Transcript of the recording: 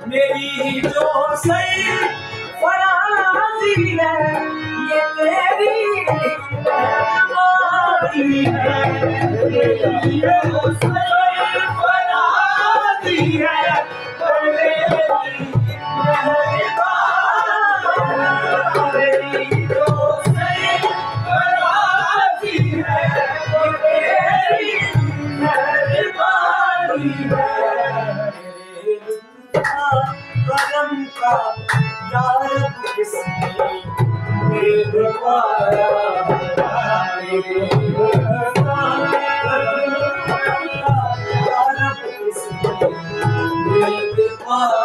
मेरी जो सही फराजी है ये तेरी मेहरबानी है। मेरी जो सही फराजी है तेरी मेहरबानी। मेरी जो सही फराजी है ये तेरी मेहरबानी है। करम का यार किसने भेद पाया। यार किसने भेद पाया।